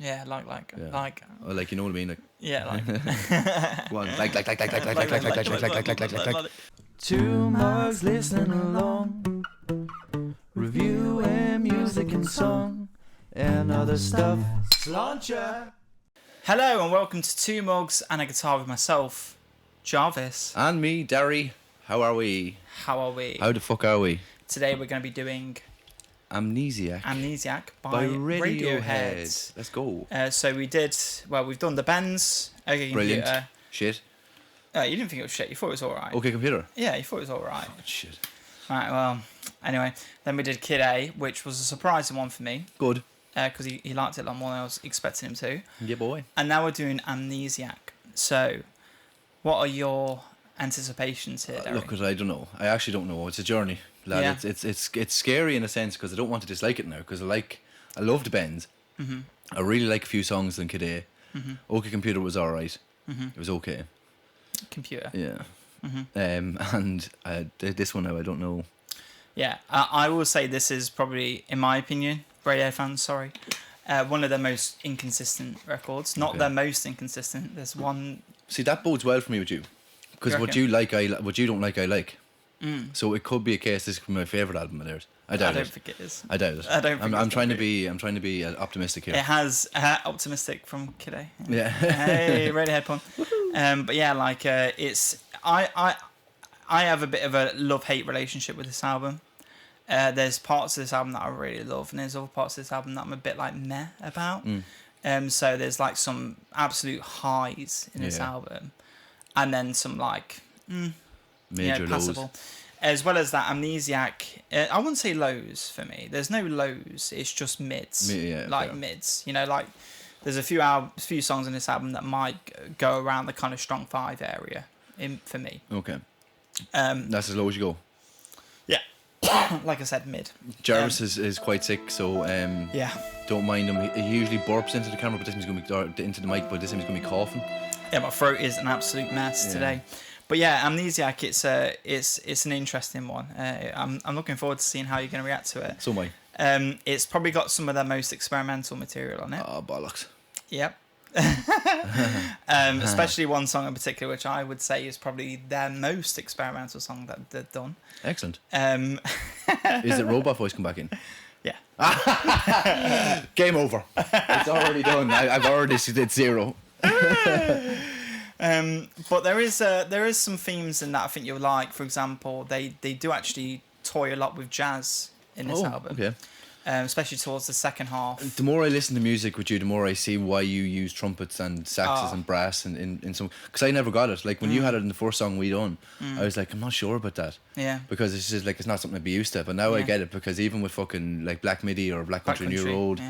Yeah, like. Or like, you know what I mean? Like, Yeah, like. One, like. Two mugs listening along, reviewing music and song, and other stuff. Sláinte! Hello and welcome to Two Mugs and a Guitar with myself, Jarvis. And me, Dary. How are we? How are we? How the fuck are we? Today we're going to be doing Amnesiac by Radiohead. Radiohead. Let's go. So we've done the Bends. Okay, Brilliant. Computer. Shit. You didn't think it was shit. You thought it was alright. Okay, computer. Yeah, you thought it was alright. Oh, shit. Right, well, anyway. Then we did Kid A, which was a surprising one for me. Good. Because he liked it a lot more than I was expecting him to. Yeah, boy. And now we're doing Amnesiac. So, what are your anticipations here, Dary? Look, 'cause I don't know. I actually don't know. It's a journey, lad. Yeah. It's scary in a sense because I don't want to dislike it now because I love the Bends. Mm-hmm. I really like a few songs in Kid A. Mm-hmm. Okay, Computer was alright. Mm-hmm. It was okay. Computer. Yeah. Mm-hmm. And this one now I don't know. Yeah, I will say this is probably, in my opinion, Radiohead fans, sorry, one of their most inconsistent records. Not their most inconsistent. There's one. See, that bodes well for me with you, because what you like, what you don't like, I like. Mm. So it could be a case this could be my favourite album of theirs. I doubt it. I don't think it is. I doubt it. I don't think I'm it's trying to gonna be optimistic here. It has optimistic from Kid A. Yeah. Hey, Radiohead pun. But yeah, like it's I have a bit of a love-hate relationship with this album. There's parts of this album that I really love, and there's other parts of this album that I'm a bit like meh about. So there's like some absolute highs in this album, and then some like major passable. lows. As well as that, Amnesiac, I wouldn't say lows for me. There's no lows. It's just mids, mids. You know, like there's a few songs in this album that might go around the kind of strong 5 area for me. Okay. That's as low as you go. Yeah. Like I said, mid. Jarvis is quite sick, so yeah. Don't mind him. He usually burps into the camera, but this time he's going to be into the mic. But this time he's going to be coughing. Yeah, my throat is an absolute mess today. But yeah, Amnesiac, it's an interesting one. I'm looking forward to seeing how you're going to react to it. So am I. It's probably got some of their most experimental material on it. Oh, bollocks. Yep. Especially one song in particular, which I would say is probably their most experimental song that they've done. Excellent. Is it robot voice come back in? Yeah. Game over. It's already done. I've already did 0. But there is some themes in that I think you'll like. For example, they do actually toy a lot with jazz in this album. Okay. Especially towards the second half. The more I listen to music with you, the more I see why you use trumpets and saxes and brass in some. Because I never got it. Like when you had it in the first song we done, I was like, I'm not sure about that. Yeah. Because it's just like it's not something I'd be used to. But now I get it because even with fucking like Black Midi or Black Country New Road,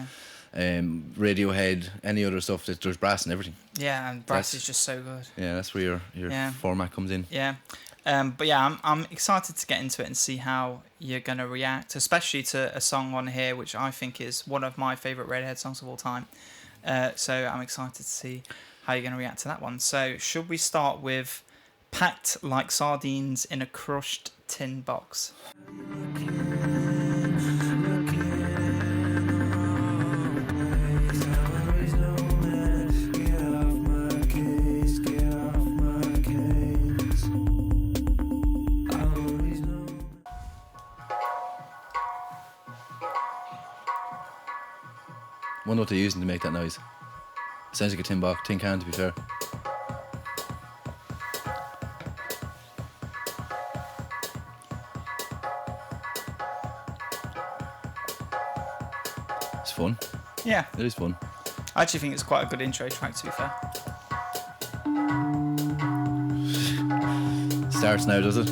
Radiohead, any other stuff, there's brass and everything. Yeah, and brass is just so good. Yeah, that's where your format comes in. Yeah. But yeah, I'm excited to get into it and see how you're going to react, especially to a song on here, which I think is one of my favourite Radiohead songs of all time. So I'm excited to see how you're going to react to that one. So should we start with Packed like sardines in a crushed tin box? Wonder what they're using to make that noise. Sounds like a tin can, to be fair. It's fun. Yeah. It is fun. I actually think it's quite a good intro track, to be fair. Starts now, does it?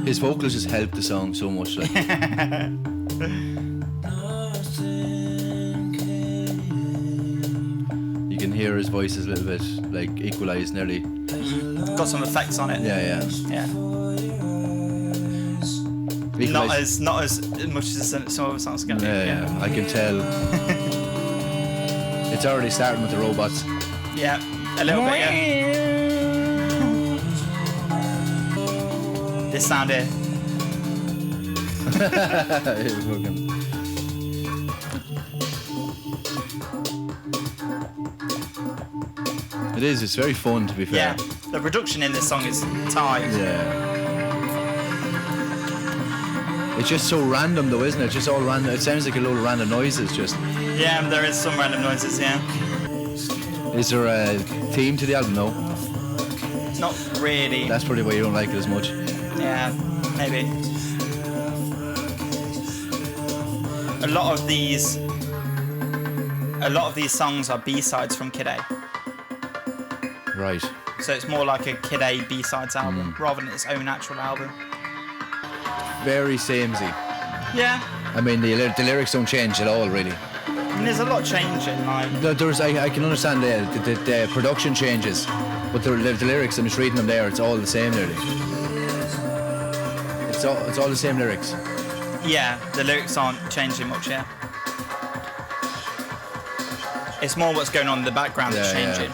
His vocals just help the song so much. Like. You can hear his voice is a little bit like equalised nearly. Got some effects on it. Yeah. Not as much as some other songs can be. Yeah, I can tell. It's already starting with the robots. Yeah, a little bit, yeah. This sound here. It is. It's very fun, to be fair. Yeah, the production in this song is tight. Yeah. It's just so random, though, isn't it? Just all random. It sounds like a load of random noises. Just. Yeah, there is some random noises. Yeah. Is there a theme to the album? No. Not really. That's probably why you don't like it as much. Yeah, maybe. A lot of these songs are B-sides from Kid A. Right. So it's more like a Kid A B-sides album rather than its own actual album. Very samey. Yeah. I mean, the lyrics don't change at all, really. I mean, there's a lot changing. Like, I can understand the production changes, but the lyrics, I'm just reading them there, it's all the same, nearly. It's all the same lyrics. yeah, the lyrics aren't changing much. Yeah. It's more what's going on in the background that's changing.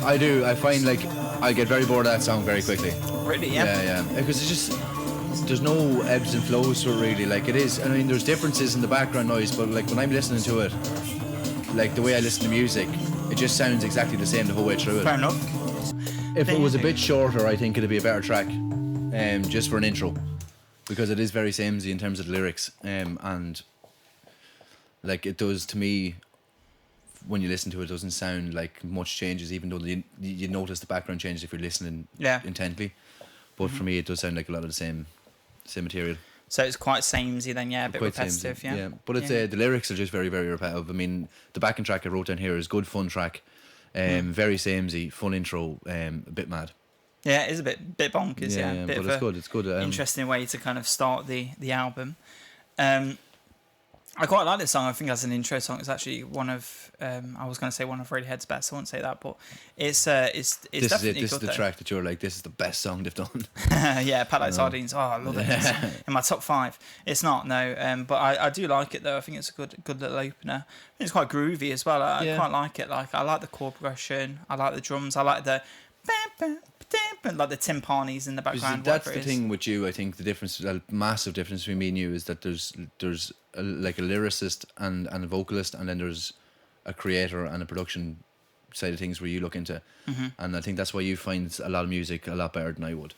I do. I find like I get very bored of that song very quickly. Really, yeah. Yeah. Because it's just there's no ebbs and flows to it really. Like it is. I mean, there's differences in the background noise, but like when I'm listening to it, like the way I listen to music, it just sounds exactly the same the whole way through it. Fair enough. If it was a bit shorter, I think it'd be a better track, just for an intro, because it is very samey in terms of the lyrics, and like it does to me. When you listen to it, it doesn't sound like much changes, even though you notice the background changes if you're listening intently. But for me, it does sound like a lot of the same material. So it's quite samey then, yeah, a bit repetitive, samey, yeah. But it's the lyrics are just very, very repetitive. I mean, the backing track I wrote down here is good, fun track, very samey, fun intro, a bit mad. Yeah, it is a bit bonkers, yeah. But it's good. It's good. Interesting way to kind of start the album. I quite like this song. I think as an intro song, it's actually one of I was going to say one of Radiohead's best. I won't say that, but it's definitely good. This is the track that you're like, this is the best song they've done. Yeah, Packt like Sardines. Oh, I love it. It's in my top 5. It's not, no, but I do like it though. I think it's a good little opener. I think it's quite groovy as well. I quite like it. Like I like the chord progression. I like the drums. I like the like the timpanis in the background. That's the thing with you. I think the difference, a massive difference between me and you, is that there's like a lyricist and a vocalist, and then there's a creator and a production side of things where you look into. And I think that's why you find a lot of music a lot better than I would,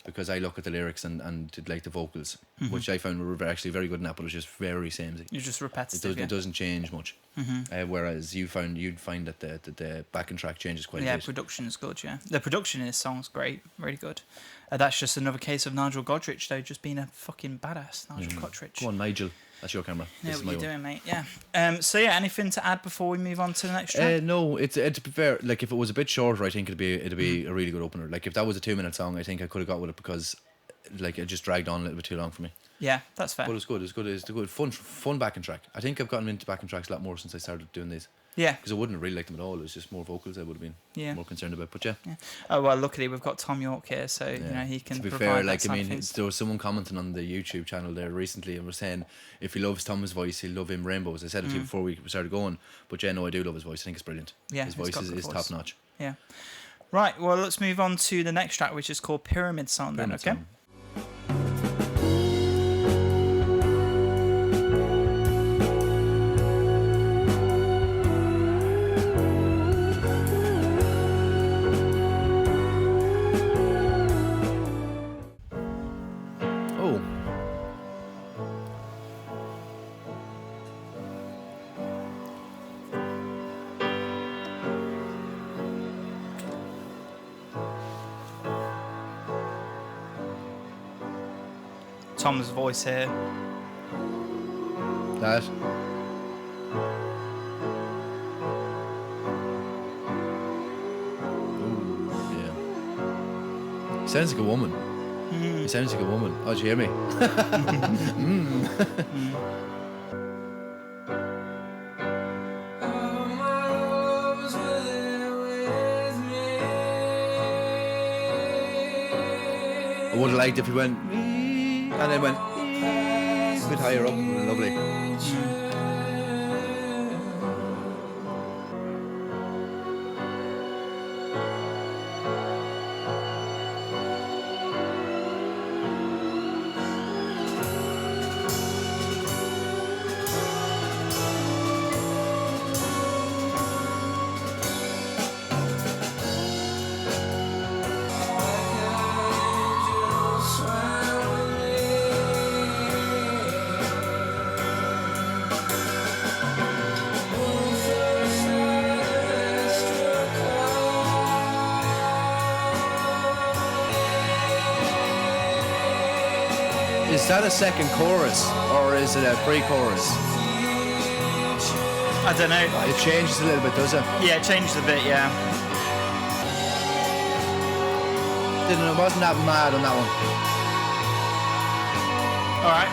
because I look at the lyrics and like the vocals, which I found were actually very good in that, but it's just very samey. You're just repetitive. It doesn't change much. Whereas you'd find that the backing track changes quite a bit. Yeah, production is good. Yeah, the production in this song's great, really good. That's just another case of Nigel Godrich though, just being a fucking badass. Nigel Godrich. Go on, Nigel. That's your camera. Yeah, what are you doing, mate? Yeah. So yeah, anything to add before we move on to the next track? No, to be fair, like if it was a bit shorter, I think it'd be a really good opener. Like if that was a 2-minute song, I think I could have got with it, because like it just dragged on a little bit too long for me. Yeah, that's fair. But it's good. It's a good fun backing track. I think I've gotten into backing tracks a lot more since I started doing these. Yeah. Because I wouldn't have really liked them at all. It was just more vocals I would have been more concerned about. But yeah. Oh well, luckily we've got Tom York here, so you know he can. To be provide fair, that like side I of mean, things. there was someone commenting on the YouTube channel there recently and was saying if he loves Tom's voice, he'll love him Rainbows. I said it to you before we started going, but yeah, no, I do love his voice. I think it's brilliant. Yeah, his voice is top notch. Yeah. Right. Well, let's move on to the next track, which is called Pyramid Song. Then, okay. Song. Tom's voice here. That. Ooh, yeah. He sounds like a woman. He sounds like a woman. Oh, did you hear me? I would have liked if he went and then went a bit higher up. Lovely. Is that a second chorus or is it a pre-chorus? I don't know. It changes a little bit, does it? Yeah, it changed a bit, yeah. It wasn't that mad on that one. Alright.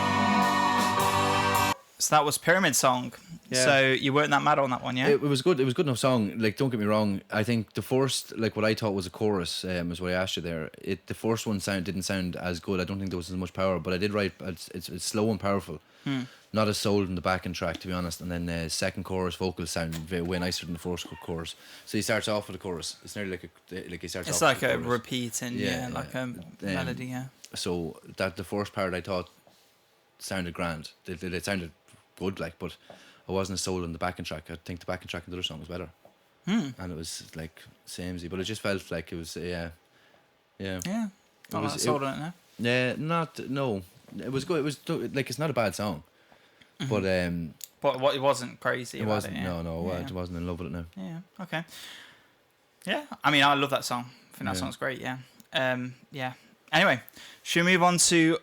So that was Pyramid Song. Yeah. So you weren't that mad on that one, yeah? It was good. It was a good enough song. Like, don't get me wrong. I think the first, like, what I thought was a chorus, is what I asked you there. The first one didn't sound as good. I don't think there was as much power, but I did write. It's slow and powerful. Not as sold in the backing track, to be honest. And then the second chorus vocals sound way nicer than the first chorus. So he starts off with a chorus. It's nearly like he starts. It's off like with a chorus. repeating, like a melody, yeah. So that the first part I thought sounded grand. It sounded good, like, but I wasn't as sold on the backing track. I think the backing track in the other song was better. And it was like samey, but it just felt like it was Yeah. It Not was- that sold on it now. Yeah, no. It was good. It was like, it's not a bad song, but But what it wasn't crazy it about wasn't. it. Yeah. No, I wasn't in love with it now. Yeah. Okay. Yeah. I mean, I love that song. I think that Yeah. song's great. Yeah. Yeah. Anyway, should we move on to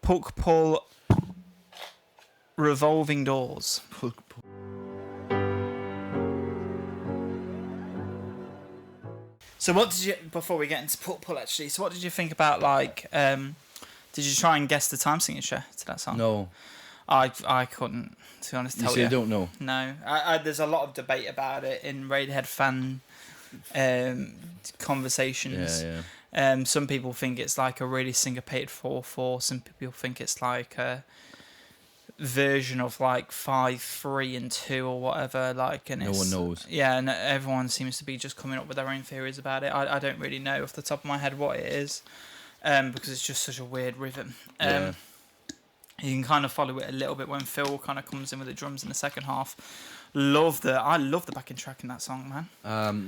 Pulk Pull Revolving Doors? So what did you, before we get into Pulk Pull actually, so what did you think about, like, did you try and guess the time signature to that song? No, I couldn't, to be honest, you tell see, you. I don't know. No, there's a lot of debate about it in Radiohead fan conversations. Yeah. Some people think it's like a really syncopated 4/4. Some people think it's like a version of like 5, 3, and 2 or whatever. Like, and No it's, one knows. Yeah, and everyone seems to be just coming up with their own theories about it. I don't really know off the top of my head what it is, because it's just such a weird rhythm. Yeah. You can kind of follow it a little bit when Phil kind of comes in with the drums in the second half. I love the backing track in that song, man.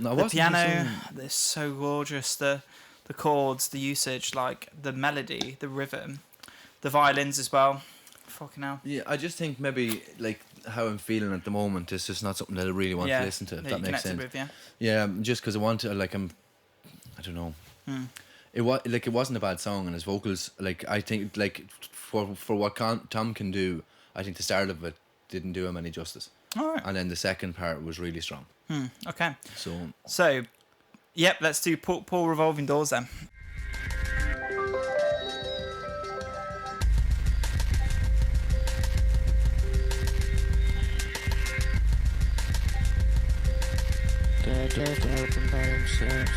No, The piano, it's so gorgeous. The chords, the usage, like the melody, the rhythm, the violins as well. Fucking hell. Yeah, I just think maybe like how I'm feeling at the moment is just not something that I really want to listen to. If that makes sense. With, yeah. Yeah, just because I want to, like, I don't know. It wasn't a bad song, and his vocals, like, I think, like, for what Tom can do, I think the start of it didn't do him any justice. All right. And then the second part was really strong. Okay. So, yep, let's do Paul Revolving Doors then. Open by themselves.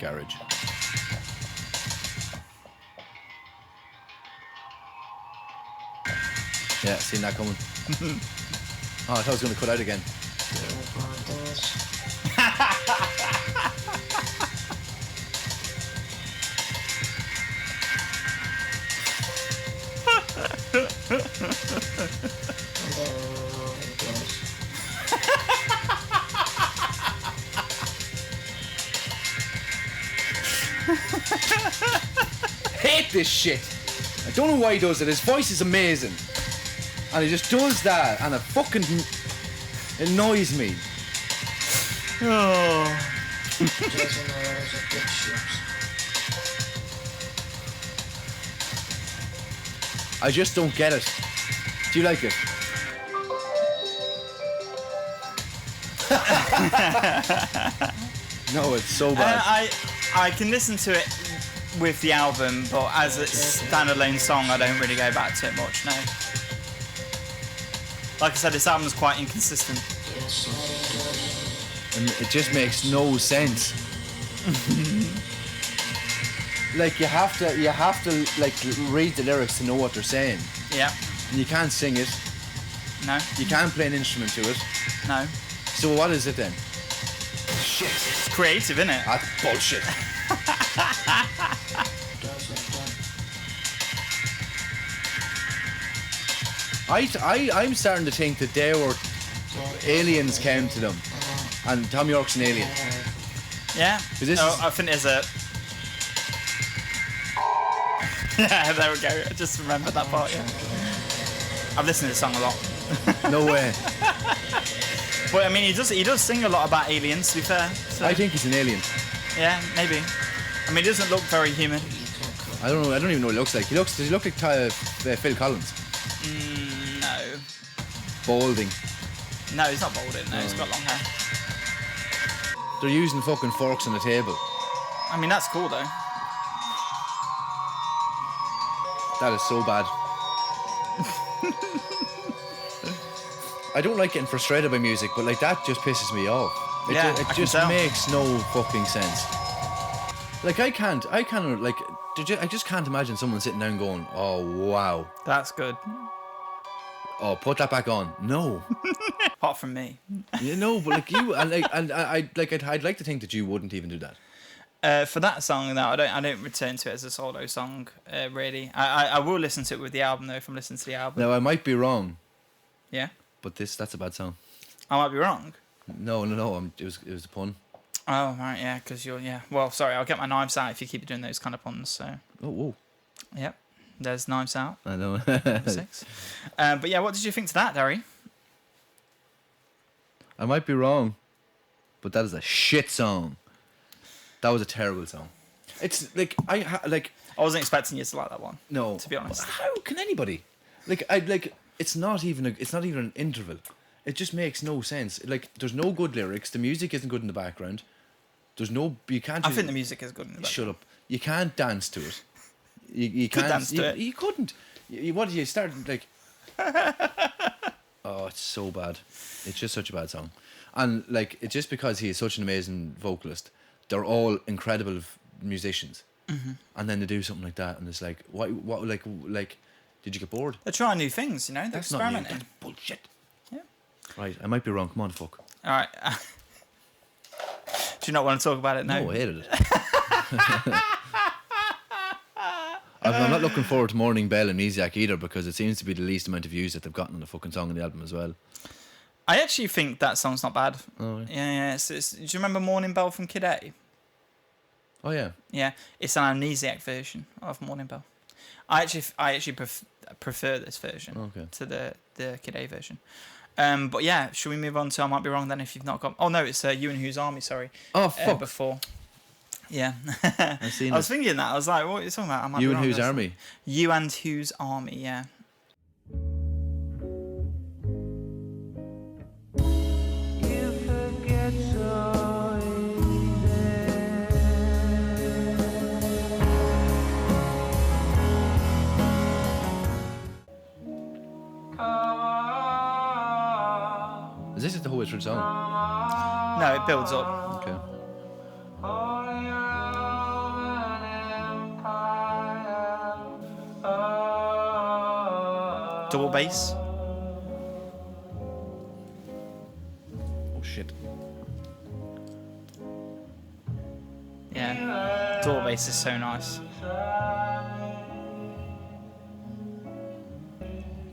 garage. Yeah, seen that coming. Oh, I thought I was going to cut out again. Hate this shit. I don't know why he does it. His voice is amazing. And he just does that and it fucking annoys me. Oh. I just don't get it. Do you like it? No, it's so bad. I can listen to it with the album, but as a standalone song, I don't really go back to it much, no. Like I said, this album's quite inconsistent. And it just makes no sense. Like you have to like read the lyrics to know what they're saying. Yeah. And you can't sing it. No. You can't play an instrument to it. No. So what is it then? Shit. It's creative, isn't it? That's bullshit. I'm starting to think that they were aliens came to them, and Tom York's an alien. Yeah. I think there's a. Yeah, there we go. I just remembered that part. Yeah. I've listened to the song a lot. No way. But I mean, he does sing a lot about aliens. To be fair, so, I think he's an alien. yeah, maybe. I mean, he doesn't look very human. I don't know. I don't even know what he looks like. Does he look like Phil Collins? No, Balding. no, he's not balding. No, he's got long hair. They're using fucking forks on the table. I mean, that's cool though. That is so bad. I don't like getting frustrated by music, but like that just pisses me off. It Yeah, it I can just tell. makes no fucking sense. Like I just can't imagine someone sitting down going, "Oh wow, That's good. oh put that back on." No, Apart from me. you know, but like you, I'd like to think that you wouldn't even do that. For that song, though, I don't return to it as a solo song. Really, I will listen to it with the album though. If I'm listening to the album, Now I might be wrong, yeah, but that's a bad song. I might be wrong. No, it was a pun. Oh right, yeah, because you're Well, sorry, I'll get my knives out if you keep doing those kind of puns. So, Oh whoa, yep, there's knives out. I know. 6. But yeah, what did you think to that, Dary? I might be wrong, but that is a shit song. That was a terrible song. It's like I wasn't expecting you to like that one. no. To be honest. How can anybody? It's not even an interval. It just makes no sense. Like there's no good lyrics. The music isn't good in the background. You can't. I think the music is good in the background. Shut up. You can't dance to it. You can't dance to it. You couldn't. What did you start like? Oh, it's so bad. It's just such a bad song, and like it's just because he is such an amazing vocalist. They're all incredible musicians, and then they do something like that, and it's like, what, like, did you get bored? They're trying new things, you know. They're That's not new. experimenting. That's bullshit. Yeah. Right, I might be wrong. Come on, fuck. All right. Do you not want to talk about it now? No, I hated it. I'm not looking forward to Morning Bell and Amnesiac either because it seems to be the least amount of views that they've gotten on the fucking song on the album as well. I actually think that song's not bad. Oh, yeah. Yeah. Do you remember Morning Bell from Kid A? Oh yeah. Yeah, it's an Amnesiac version of Morning Bell. I actually prefer this version Okay. to the Kid A version. But yeah, should we move on to I Might Be Wrong then if you've not got... Oh no, it's You and Who's Army, sorry. Oh fuck. Before. Yeah. I seen I was thinking that. I was like, what are you talking about? I Might Be You and Wrong. Who's Army? You and Who's Army, yeah. You forget so easy. Is this the whole way through the song? No, it builds up. Okay. Double bass. Oh shit. Yeah. Double bass is so nice.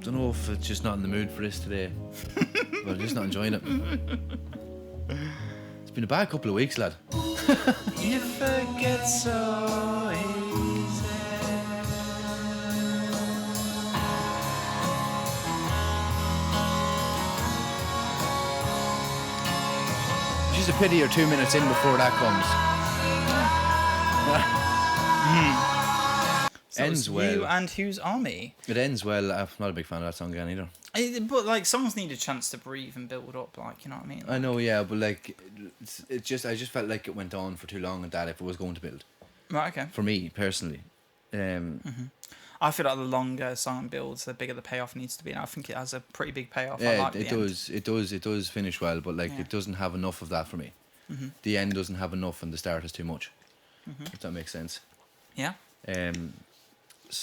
Don't know if it's just not in the mood for this today. But I'm just not enjoying it. It's been a bad couple of weeks, lad. You forget so easy. It's just a pity you're 2 minutes in before that comes. So Ends it's well. You and Who's Army. It ends well. I'm not a big fan of that song again either. But like, songs need a chance to breathe and build up. Like, you know what I mean? I know, yeah, but like, I just felt like it went on for too long and that if it was going to build. Right. Okay. For me personally, I feel like the longer song builds, the bigger the payoff needs to be. And I think it has a pretty big payoff. I yeah, like it the end. does. It does finish well, but like Yeah. it doesn't have enough of that for me. The end doesn't have enough, and the start is too much. If that makes sense. Yeah.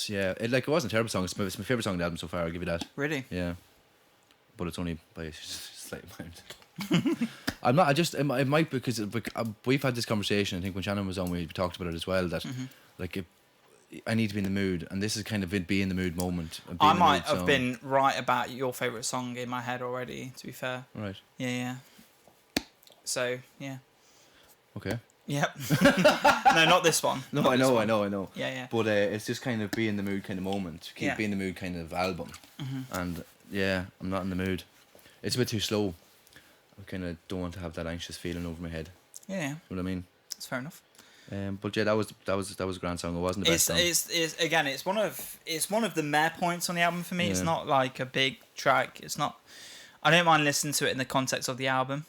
Yeah, it wasn't a terrible song. It's my favorite song on the album so far. I'll give you that. Really. Yeah, but it's only by a slight amount. I'm not. It might because we've had this conversation. I think when Shannon was on, we talked about it as well. That like I need to be in the mood, and this is kind of it. Be in the mood moment. a be I in the might mood have song. been right about your favourite song in my head already, to be fair. Right. Yeah. So, yeah. Okay. Yep. No, not this one. No, Not I this know, one. I know. Yeah. But it's just kind of be in the mood kind of moment. Yeah. Be in the mood kind of album. And yeah, I'm not in the mood. It's a bit too slow. I kind of don't want to have that anxious feeling over my head. Yeah, You know what I mean? that's fair enough. But yeah, that was a grand song. It wasn't the best song. It's again, it's one of the meh points on the album for me. Yeah. It's not like a big track. It's not. I don't mind listening to it in the context of the album,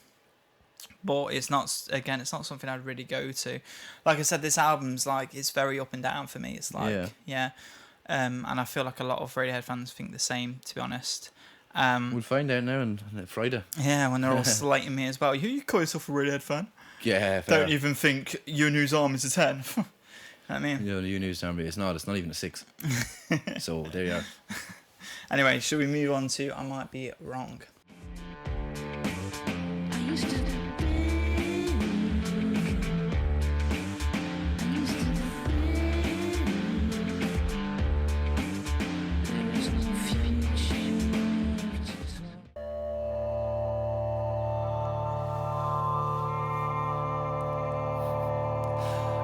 but it's not something I'd really go to. Like I said, this album's like it's very up and down for me. It's like and I feel like a lot of Radiohead fans think the same, to be honest. We'll find out now on Friday. Yeah, when they're all slating me as well. You call yourself a Radiohead fan? Yeah, fair. Don't even think Your News Army's a 10. You know what I mean? You know, the News Army, it's not even a 6. So there you are. Anyway, should we move on to I Might Be Wrong?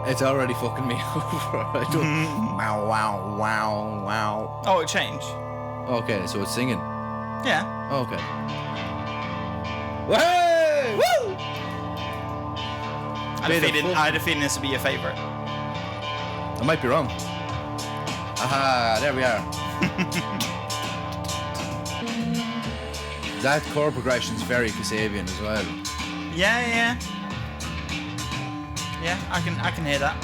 It's already fucking me over. I don't. Wow, wow, wow, wow. Oh, it changed. Okay, so it's singing. Yeah. Okay. Hey! Woo! I had a feeling this would be your favourite. I might be wrong. Aha, there we are. That chord progression's very Kasabian as well. Yeah. Yeah, I can hear that.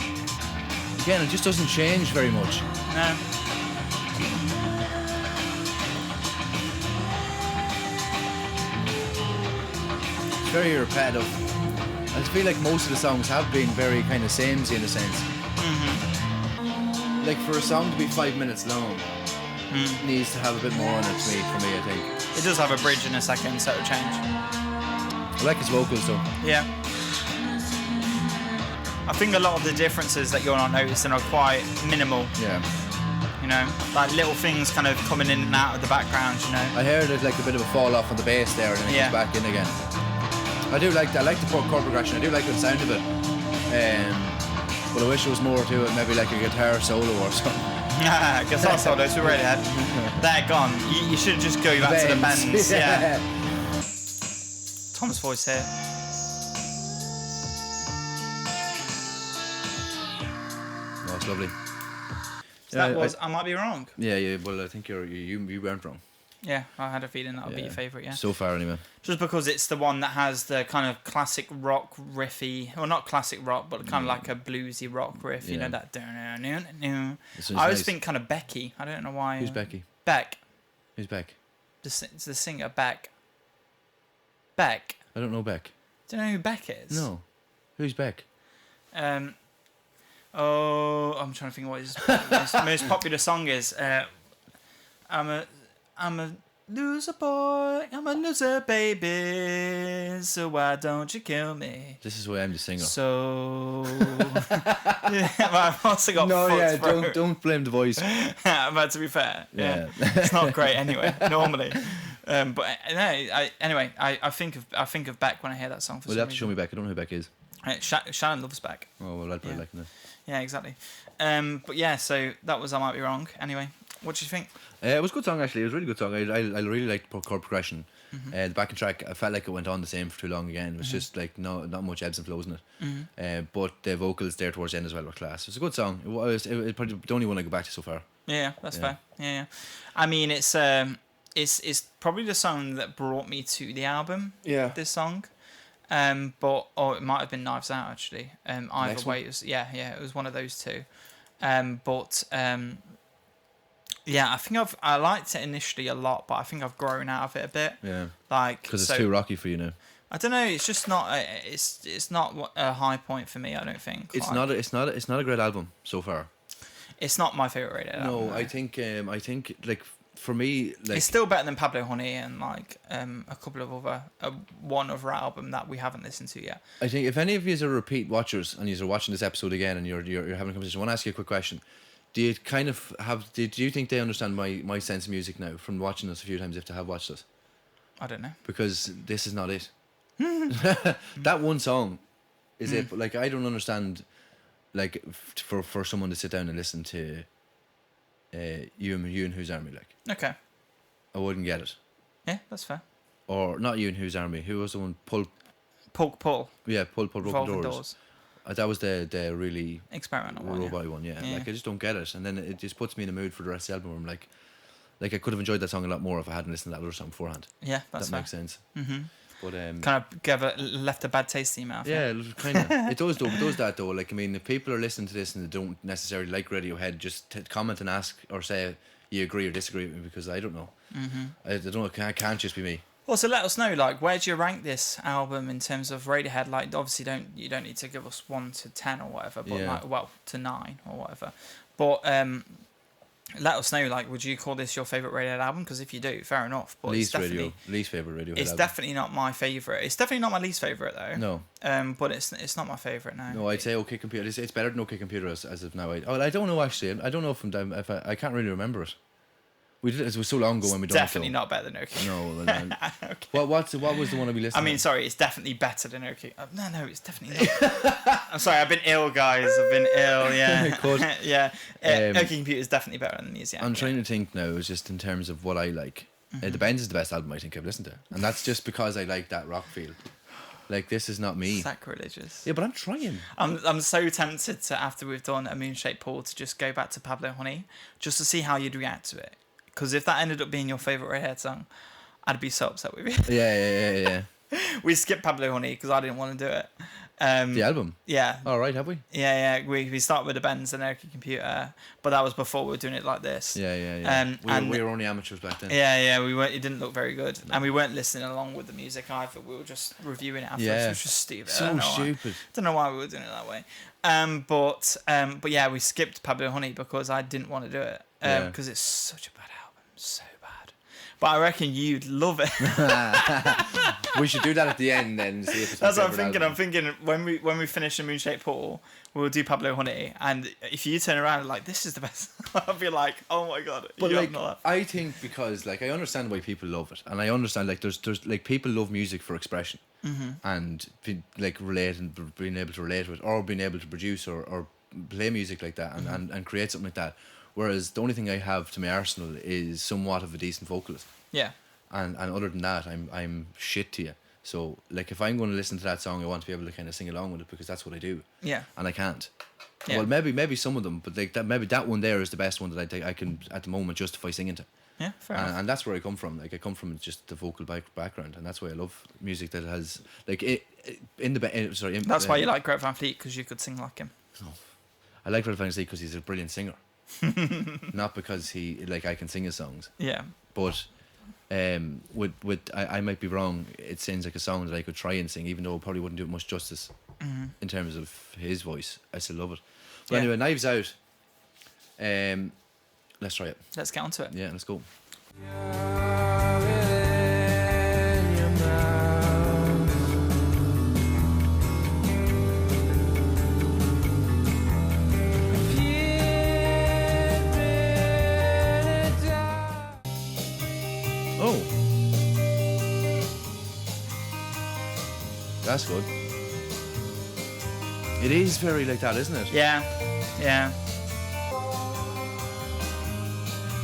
Again, it just doesn't change very much. No. It's very repetitive. I feel like most of the songs have been very kind of samey in a sense. Mm-hmm. Like for a song to be 5 minutes long, it needs to have a bit more on it for me, I think. It does have a bridge in a second, so it'll change. I like his vocals though. Yeah. I think a lot of the differences that you're not noticing are quite minimal. Yeah. You know, like little things kind of coming in and out of the background. You know. I heard there's like a bit of a fall off on the bass there, and then it comes back in again. I like the chord progression. I do like the sound of it. But I wish there was more to it. Maybe like a guitar solo or something. Guitar solos we already had. They're gone. You should just go back to the bends. Yeah. Tom's voice here. Oh, it's lovely. So that was I Might Be Wrong. Yeah. Well, I think you weren't wrong. Yeah, I had a feeling that would be your favourite, yeah. So far, anyway. Just because it's the one that has the kind of classic rock riffy, well, not classic rock, but kind of like a bluesy rock riff, you know, that... I always think kind of Becky. I don't know why. Who's Becky? Beck. Who's Beck? It's the singer, Beck. Beck. I don't know Beck. Do you know who Beck is? No. Who's Beck? I'm trying to think what his most popular song is. I'm a loser boy, I'm a loser baby, so why don't you kill me? This is why I'm the singer. So... I've also got don't blame the voice. But to be fair, it's not great anyway, normally. But anyway, I think of Beck when I hear that song. Well, you have to show me Beck. I don't know who Beck is. Shannon loves Beck. Oh, well, I'd probably like that. Yeah, exactly. But yeah, so that was I Might Be Wrong. Anyway, what do you think? It was a good song, actually. It was a really good song. I really liked the chord progression. The backing track, I felt like it went on the same for too long again. It was just like not much ebbs and flows in it. But the vocals there towards the end as well were class. It was a good song. It probably the only one I go back to so far. Yeah, that's fair. Yeah. I mean, it's probably the song that brought me to the album. Yeah. This song. But it might have been Knives Out actually. Either way, it was it was one of those two. Yeah, I think I liked it initially a lot, but I think I've grown out of it a bit. Yeah, like because it's too rocky for you now. I don't know. It's just not. It's not a high point for me. I don't think. It's not a great album so far. It's not my favorite Radiohead album. No, I think like for me, like it's still better than Pablo Honey and like a couple of other one other album that we haven't listened to yet. I think if any of you are repeat watchers and you're watching this episode again and you're having a conversation, I want to ask you a quick question. Do you think they understand my sense of music now from watching us a few times if they have watched us? I don't know. Because this is not it. That one song is it. But like I don't understand like for someone to sit down and listen to you and Whose Army like. Okay. I wouldn't get it. Yeah, that's fair. or not you and Whose Army? Who was the one? Pulk. Pull. Yeah, Pulk Broken Revolving Doors. That was the really Experimental one. robot one. Yeah. Yeah. Like I just don't get it, and then it just puts me in the mood for the rest of the album. Where I'm like I could have enjoyed that song a lot more if I hadn't listened to that other song beforehand. Yeah, that's that fair. makes sense. Mm-hmm. But Kind of left a bad taste in your mouth. yeah, kind of. It does though. It does that though. Like I mean, if people are listening to this and they don't necessarily like Radiohead, just comment and ask or say you agree or disagree with me, because I don't know. Mm-hmm. I don't know. It can't just be me. Well, so let us know, like, where do you rank this album in terms of Radiohead? Like, obviously, you don't need to give us 1 to 10 or whatever, but Yeah. like, well, to 9 or whatever. But let us know, like, would you call this your favorite Radiohead album? Because if you do, fair enough. But least favorite Radiohead. It's album. definitely not my favorite. It's definitely not my least favorite though. No. But it's not my favorite now. No, I'd say OK Computer. It's better than OK Computer as of now. I don't know actually. I don't know if I can't really remember it. We did it was so long ago when we done it. Definitely not better than OK. No. Okay. What was the one we listened I mean, to? sorry, it's definitely better than OK. No, it's definitely not. I'm sorry, I've been ill, guys. I've been ill, yeah. Good. Yeah. OK Computer is definitely better than Amnesiac. I'm trying to think now, just in terms of what I like. The Bends is the best album I think I've listened to. And that's just because I like that rock feel. Like, this is not me. Sacrilegious. Yeah, but I'm trying. I'm so tempted to, after we've done A Moon-Shaped Pool, to just go back to Pablo Honey, just to see how you'd react to it. Because if that ended up being your favourite Radiohead song, I'd be so upset with you. Yeah. We skipped Pablo Honey because I didn't want to do it. The album? Yeah. All right, have we? Yeah. We started with the Bends and OK Computer, but that was before we were doing it like this. Yeah. We were only amateurs back then. Yeah. We weren't. It didn't look very good, and we weren't listening along with the music either. We were just reviewing it afterwards. Yeah. It was just stupid. So stupid. Don't know why we were doing it that way. But yeah, we skipped Pablo Honey because I didn't want to do it because it's such a bad album, so bad. But I reckon you'd love it. We should do that at the end then. See if it's That's my what I'm favourite thinking. album. I'm thinking when we finish A Moon-Shaped Pool, we'll do Pablo Honey, and if you turn around and like, this is the best, I'll be like, oh my god. But you like, have not. I think because like I understand why people love it, and I understand like there's like people love music for expression, and like relate and being able to relate with, or being able to produce or play music like that and create something like that. Whereas the only thing I have to my arsenal is somewhat of a decent vocalist. Yeah. And other than that, I'm shit to you. So like if I'm going to listen to that song, I want to be able to kind of sing along with it because that's what I do. Yeah. And I can't. Yeah. Well, maybe some of them, but like that, maybe that one there is the best one that I think I can at the moment justify singing to. Yeah, fair enough. And that's where I come from. Like I come from just the vocal background, and that's why I love music that has like That's why you like Greg Van Fleet, because you could sing like him. I like Red Van Fleet because he's a brilliant singer, not because I can sing his songs. Yeah. But I might be wrong. It sounds like a song that I could try and sing, even though it probably wouldn't do it much justice in terms of his voice. I still love it. But anyway, Knives Out. Let's try it. Let's get onto it. Yeah, let's go. Oh, that's good. It is very like that, isn't it? Yeah.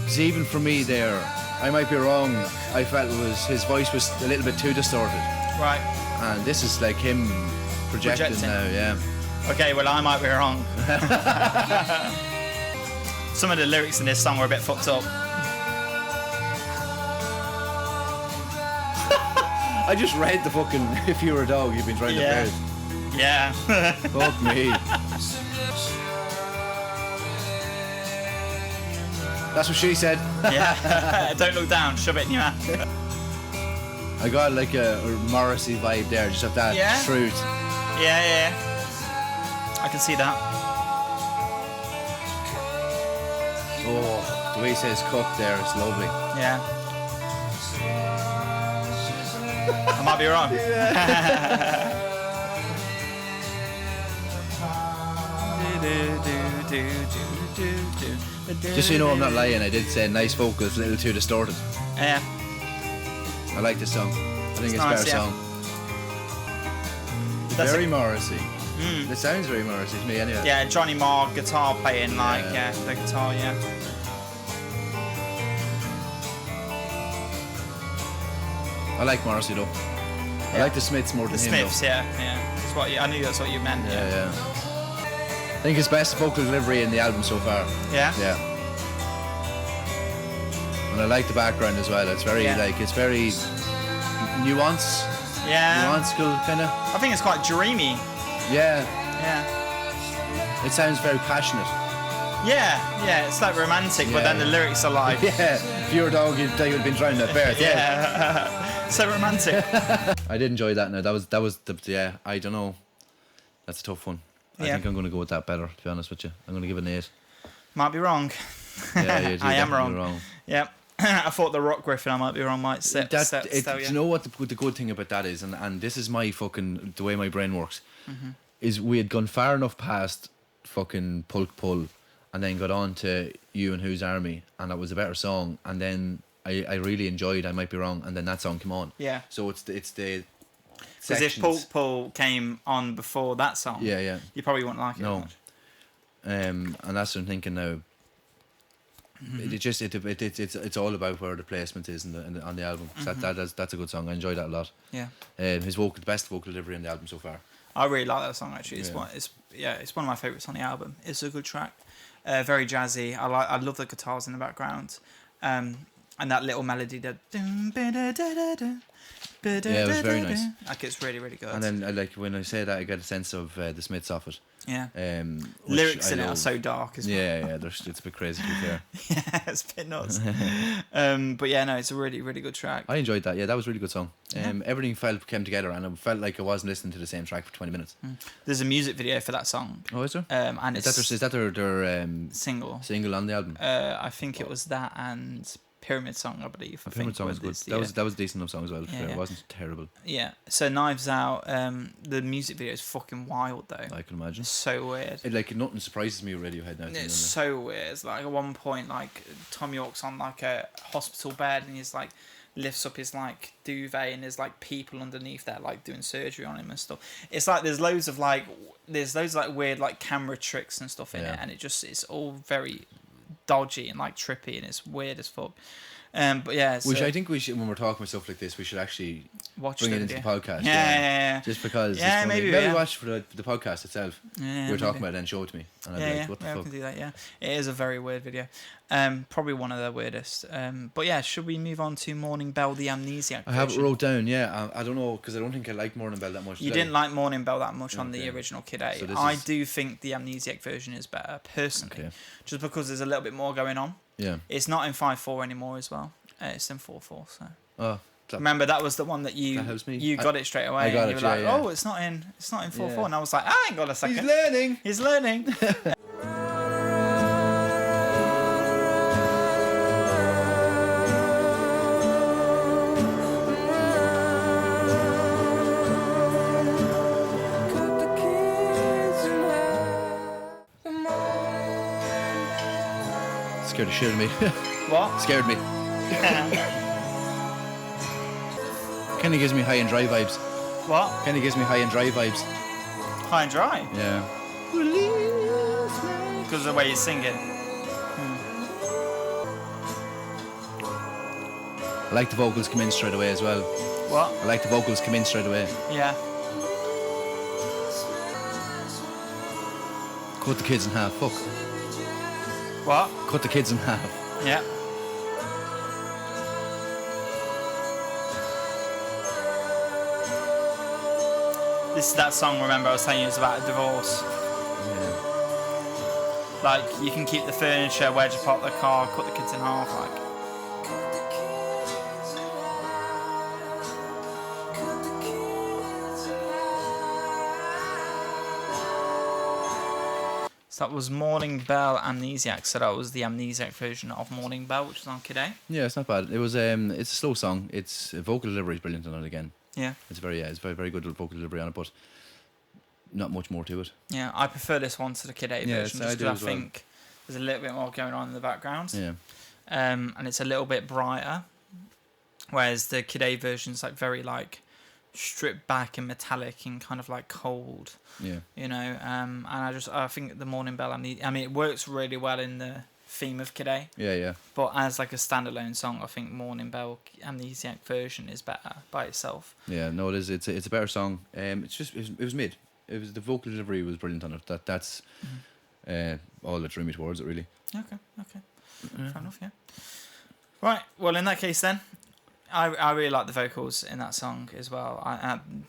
See, even for me there, I might be wrong. I felt his voice was a little bit too distorted. Right. And this is like him projecting now, yeah. Okay, well, I might be wrong. Some of the lyrics in this song are a bit fucked up. I just read the fucking "If You Were a Dog, You've Been Trying to Bear It." Yeah. Fuck me. That's what she said. Yeah. Don't look down. Shove it in your mouth. I got like a Morrissey vibe there, just of that truth. Yeah. I can see that. Oh, the way he says "cook" there, it's lovely. Yeah. I might be wrong. Just so you know, I'm not lying. I did say nice vocals, a little too distorted. Yeah. I like this song. I think it's a nice, better song. That's Very Morrissey. It sounds very Morrissey to me, anyway. Yeah, Johnny Marr guitar playing, the guitar, yeah. I like Morrissey though. I like the Smiths more than The him Smiths, though. yeah. I knew that's what you meant. Yeah. I think his best vocal delivery in the album so far. Yeah? Yeah. And I like the background as well. It's very it's very nuanced. Yeah. Nuanced kind of. I think it's quite dreamy. Yeah. Yeah. It sounds very passionate. Yeah. It's like romantic, but then the lyrics are like... Yeah. If you were a dog, you'd think you'd been drowning at birth. Yeah. So romantic. I did enjoy that. Now that was the I don't know. That's a tough one. I think I'm going to go with that better. To be honest with you, I'm going to give it an 8. Might be wrong. Yeah, I am wrong. Yep. I thought the rock riff, and I might be wrong. Do you know what the good thing about that is, and this is my fucking the way my brain works, is we had gone far enough past fucking Pulk Pull, and then got on to You and Whose Army, and that was a better song, and then I really enjoyed I Might Be Wrong, and then that song came on. Yeah. So it's the because if Pulk Pull came on before that song, you probably wouldn't like it that much. And that's what I'm thinking now. It's all about where the placement is on the album. That's a good song. I enjoyed that a lot. Yeah. The best vocal delivery on the album so far. I really like that song actually. It's one of my favourites on the album. It's a good track. Very jazzy. I love the guitars in the background. And that little melody that it was very nice. Like it's really, really good. And then like when I say that, I get a sense of the Smiths off it. Yeah. Lyrics in it are so dark as well. Yeah. It's a bit crazy to be fair. Yeah, it's a bit nuts. But yeah, no, it's a really, really good track. I enjoyed that. Yeah, that was a really good song. Everything came together, and it felt like I wasn't listening to the same track for 20 minutes. There's a music video for that song. Oh, is there? And is that their single on the album? I think it was that and Pyramid Song, I believe. Pyramid Song was good. That was a decent enough song as well. It wasn't terrible. Yeah. So Knives Out, the music video is fucking wild though. I can imagine. It's so weird. Nothing surprises me with Radiohead now. It's so weird. It's like at one point, like Tom York's on like a hospital bed and he's like lifts up his like duvet and there's like people underneath there like doing surgery on him and stuff. It's like there's loads of weird like camera tricks and stuff in it, and it's all very dodgy and like trippy and it's weird as fuck. But yeah, I think we should, when we're talking about stuff like this, we should actually bring it into the podcast. Yeah. Just because. Yeah, maybe watch for the podcast itself. Yeah, we were talking about it, then show it to me, and I'd be like, "What the fuck?" We can do that. Yeah, it is a very weird video. Probably one of the weirdest. But yeah, should we move on to Morning Bell, the Amnesiac version? I have it wrote down. Yeah, I don't know because I don't think I like Morning Bell that much. You didn't like Morning Bell that much on the original Kid A. So I do think the Amnesiac version is better personally, just because there's a little bit more going on. Yeah, it's not in 5/4 anymore as well. It's in 4/4. So. Oh. Remember that was the one that you got it straight away. I got and it. You were like, oh, it's not in 4/4, and I was like, hang on a second. He's learning. Scared the shit out of me. What? Scared me. Kinda gives me High and Dry vibes. What? Kinda gives me High and Dry vibes. High and Dry? Yeah. Because of the way you sing it. I like the vocals come in straight away as well. What? I like the vocals come in straight away. Yeah. Cut the kids in half. Fuck. What? Cut the kids in half. Yeah. This is that song, remember, I was saying it was about a divorce. Yeah. Like, you can keep the furniture, where'd you park the car, cut the kids in half, like. So that was Morning Bell Amnesiac. So that was the Amnesiac version of Morning Bell, which was on Kid A. Yeah, it's not bad. It was it's a slow song. Its vocal delivery is brilliant on it again. Yeah. It's very very good vocal delivery on it, but not much more to it. Yeah, I prefer this one to the Kid A version just because I think there's a little bit more going on in the background. Yeah. And it's a little bit brighter, whereas the Kid A version's like very like stripped back and metallic and kind of like cold. Yeah. You know, and I think the Morning Bell, it works really well in the theme of Kid. Yeah. But as like a standalone song, I think Morning Bell Amnesiac version is better by itself. Yeah, no, it is. It's a better song. It's just it was mid. It was the vocal delivery was brilliant on it. That's all that drew me towards it really. Okay. Fair enough. Yeah. Right. Well, in that case, then, I really like the vocals in that song as well.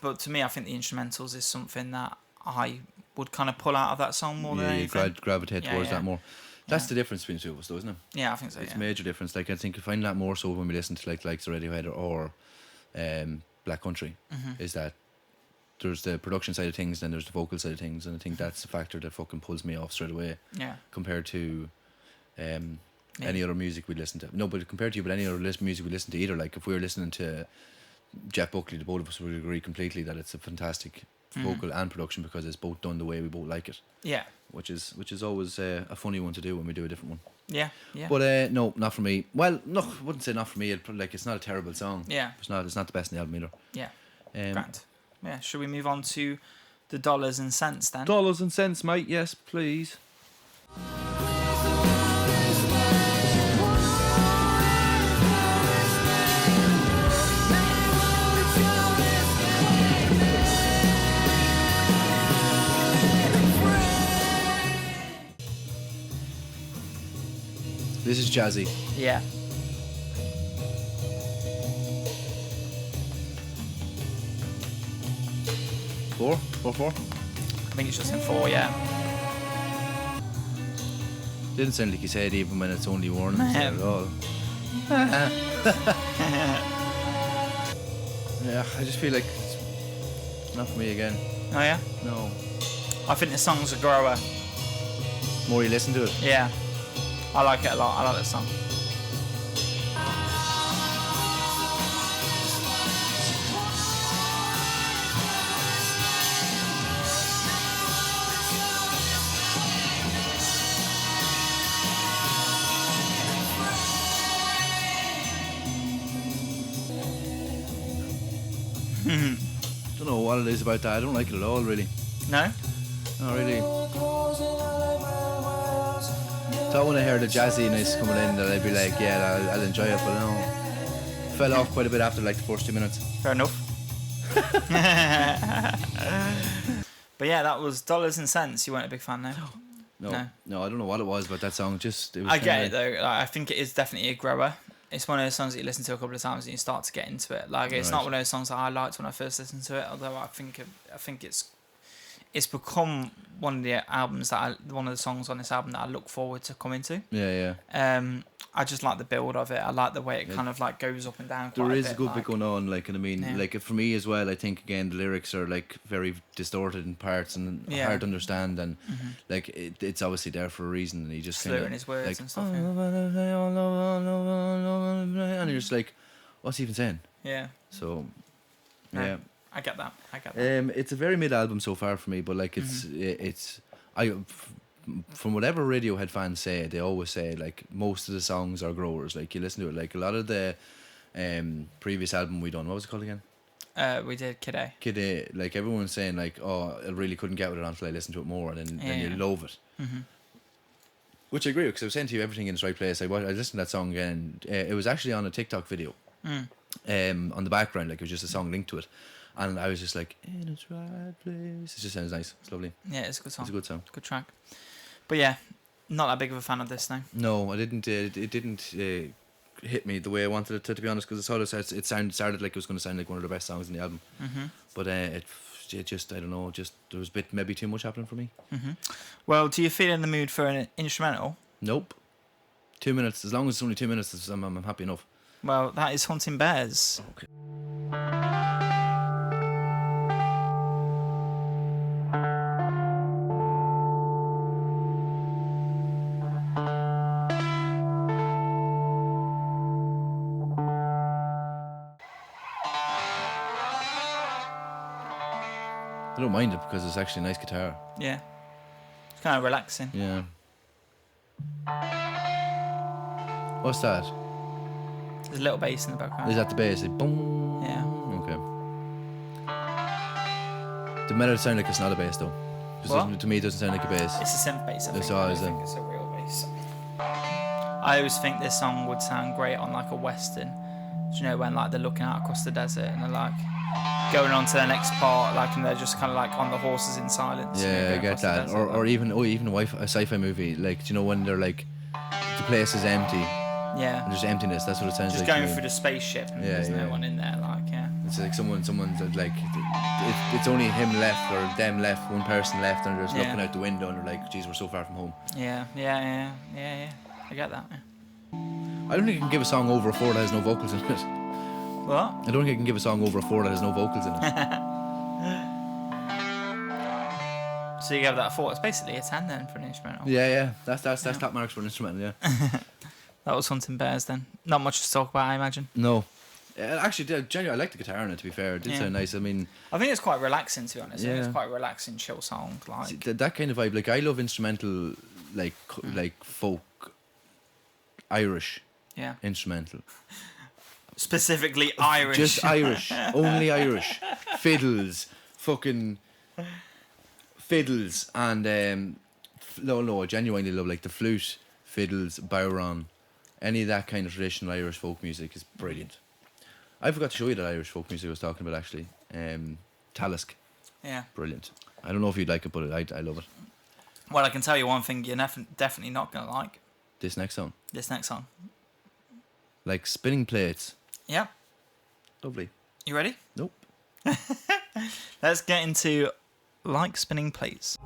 But to me, I think the instrumentals is something that I would kind of pull out of that song more than anything. You gravitate towards that more. That's Yeah. the difference between the two of us, though, isn't it? Yeah, I think so. It's Yeah. a major difference. Like I think you find that more so when we listen to like Radiohead or Black Country, is that there's the production side of things, then there's the vocal side of things, and I think that's the factor that fucking pulls me off straight away. Yeah. Compared to any other music we listen to. No, but compared to you, but any other music we listen to either. Like if we were listening to Jeff Buckley, the both of us would agree completely that it's a fantastic vocal and production because it's both done the way we both like it. Yeah. Which is always a funny one to do when we do a different one. Yeah. But no, not for me. Well, no, I wouldn't say not for me. It's not a terrible song. Yeah. It's not the best in the album either. Yeah. Grand. Yeah. Should we move on to the dollars and cents then? Dollars and cents, mate. Yes, please. This is jazzy. Yeah. Four? I think it's just in 4, yeah. Didn't sound like you said even when it's only warning at all. Yeah, I just feel like it's not for me again. Oh, yeah? No. I think the song's a grower. More you listen to it. Yeah. I like it a lot. I like that song. Don't know what it is about that. I don't like it at all, really. No? Not really. Thought when I heard the jazziness coming in that I'd be like, yeah, I'll enjoy it, but no. Fell off quite a bit after like the first 2 minutes. Fair enough. But yeah, that was Dollars and Cents. You weren't a big fan, no? No, I don't know what it was about that song. Just it was I get it though. Like, I think it is definitely a grower. It's one of those songs that you listen to a couple of times and you start to get into it. Like it's not one of those songs that I liked when I first listened to it. Although I think it's become one of the albums one of the songs on this album that I look forward to coming to. Yeah. I just like the build of it. I like the way it kind of like goes up and down. There is a good bit going on, like, and I mean, like for me as well. I think again the lyrics are like very distorted in parts and hard to understand, and like it's obviously there for a reason. And he just slurring his words like, and stuff. And you're just like, what's he even saying? Yeah. So, No, yeah. I get that. It's a very mid album so far for me, but like from whatever Radiohead fans say, they always say like most of the songs are growers. Like you listen to it, like a lot of the previous album we done, what was it called again? We did Kid A. Kid A. Like everyone's saying like, oh, I really couldn't get with it until I listened to it more, and then you love it. Which I agree with, because I was saying to you, everything in its right place. I listened to that song again. It was actually on a TikTok video. On the background, like it was just a song linked to it. And I was just like, in its right place. It just sounds nice. It's lovely. Yeah, it's a good song. It's a good song. Good track. But yeah, not that big of a fan of this now. No, I didn't. It didn't hit me the way I wanted it to be honest, because it started like it was going to sound like one of the best songs in the album. But it just, I don't know, just there was a bit maybe too much happening for me. Well, do you feel in the mood for an instrumental? Nope. 2 minutes. As long as it's only 2 minutes, I'm happy enough. Well, that is Hunting Bears. Okay. I don't mind it because it's actually a nice guitar. Yeah. It's kind of relaxing. Yeah. What's that? There's a little bass in the background. Is that the bass? Like, boom. Yeah. Okay. The melody sound like it's not a bass though. What? To me, it doesn't sound like a bass. It's a synth bass. I think. It's I always don't think it's a real bass. I always think this song would sound great on like a western. Do you know when like they're looking out across the desert and they're like going on to the next part, like, and they're just kind of like on the horses in silence. Yeah, going I get across the that. desert, Or like. even a sci-fi movie, like, do you know when they're like, the place is empty Yeah. and there's emptiness. That's what it sounds Just like. going through the spaceship and there's no one in there, like, yeah. It's like someone's like, it's only him left or them left, one person left, and they're just looking out the window and they're like, geez, we're so far from home. Yeah. I get that. Yeah. I don't think I can give a song over a 4 that has no vocals in it. What? I don't think I can give a song over a 4 that has no vocals in it. So you give that a 4. It's basically a 10 then for an instrumental. Yeah. That's top marks for an instrumental, yeah. That was Hunting Bears then. Not much to talk about, I imagine. No. Actually, genuinely, I like the guitar in it, to be fair. It did sound nice. I mean... I think it's quite relaxing, to be honest. I think Yeah. it's quite a relaxing, chill song. Like, See, that kind of vibe. Like, I love instrumental, like folk, Irish instrumental. specifically Irish. Just Irish. Only Irish. Fiddles. Fucking... Fiddles. And, no, I genuinely love, like, the flute, fiddles, bowron. Any of that kind of traditional Irish folk music is brilliant. I forgot to show you that Irish folk music I was talking about, actually. Talisk. Yeah. Brilliant. I don't know if you'd like it, but I love it. Well, I can tell you one thing you're definitely not going to like. This next song. This next song. Like spinning plates. Yeah. Lovely. You ready? Nope. Let's get into Like Spinning Plates.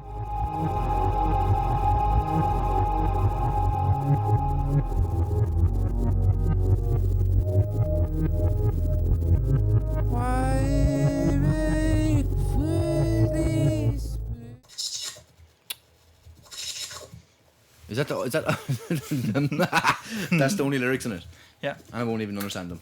Is that that's the only lyrics in it? Yeah. And I won't even understand them.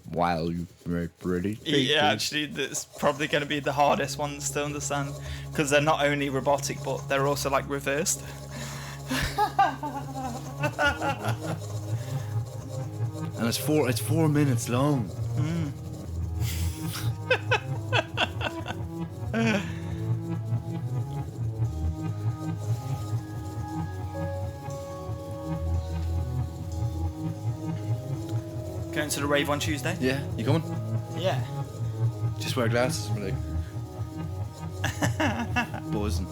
While you make pretty. Yeah, actually, it's probably going to be the hardest ones to understand because they're not only robotic, but they're also like reversed. And it's 4 minutes long. Going to the rave on Tuesday? Yeah, you coming? Yeah. Just wear glasses, we're like buzzing.